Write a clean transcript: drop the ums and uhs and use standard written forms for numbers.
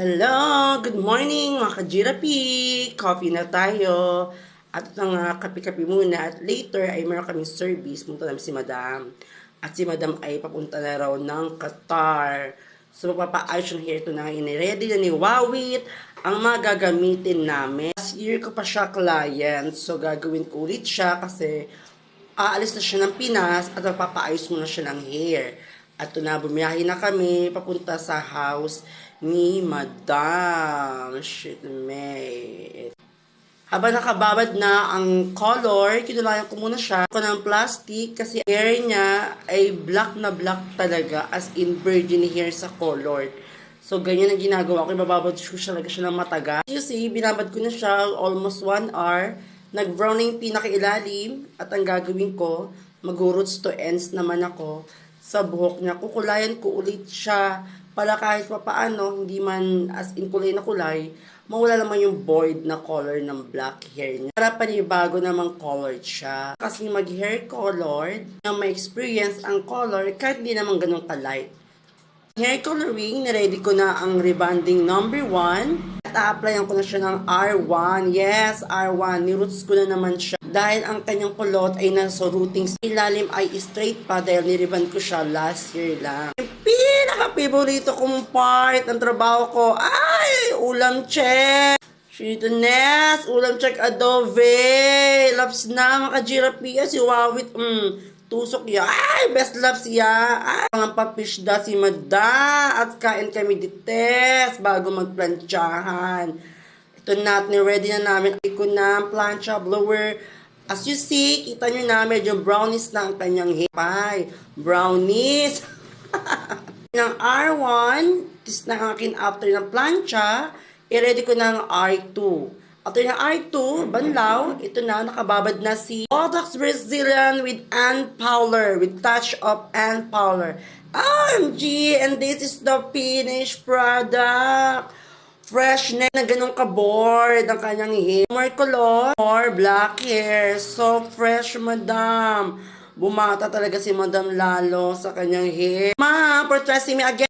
Hello! Good morning mga ka-GRP! Coffee na tayo. At ito nga, kape-kape muna. At later ay meron kaming service. Punta namin si Madam. At si Madam ay papunta na raw ng Qatar. So magpapaayos yung hair. Ito na ready na ni Wawit ang mga gagamitin namin. Last year ko pa siya client. So gagawin ko ulit siya kasi aalis na siya ng Pinas at magpapaayos muna siya ng hair. At ito na, bumiyahe na kami papunta sa house ni Madam. Shit, May. Habang nakababad na ang color, kinulayan ko muna siya ko ng plastic kasi hair niya ay black na black talaga, as in virgin hair sa color. So, ganyan ang ginagawa ko. Ibababad ko siya talaga siya ng matagal. You see, binabad ko na siya almost 1 hour. Nag-brown na yung pinakailalim. At ang gagawin ko, mag-roots to ends naman ako sa buhok niya. Kukulayan ko ulit siya para kahit paano, hindi man as in kulay na kulay, mawala naman yung void na color ng black hair niya. Para panibago namang colored siya. Kasi mag-hair colored, na may experience ang color, kahit hindi naman ganun ka-light. Hair coloring, niready ko na ang rebonding number 1. At a-applyan ko na siya ng R1. Yes, R1. Niroots ko na naman siya. Dahil ang kanyang kulot ay nasa rooting. Ilalim ay straight pa dahil niriband ko siya last year lang. Yung pinaka-favorito kong part ng trabaho ko ay ulam check. Shitones, ulam check adobe. Loves na mga ka-GRP. Si Wawit, tusok ya. Ay, best loves ya. Ay, ang papish da si Mada. At kain kami dites bago magplantsahan. Ito natin, ready na namin. Iko na plancha blower. As you see, kita nyo na medyo brownies na ang kanyang hipay. Brownies. Ng R1, tis na akin after ng plancha, i-ready ko ng R2. After ng R2, banlaw, ito na, nakababad na si Botox Brazilian with Ant Powder, with touch of Ant Powder. OMG! And this is the finished product. Freshness na ganun ka-board ang kanyang hair. More color, more black hair. So fresh, Madam. Bumata talaga si Madam lalo sa kanyang hair. Ma'am, for trusting me again.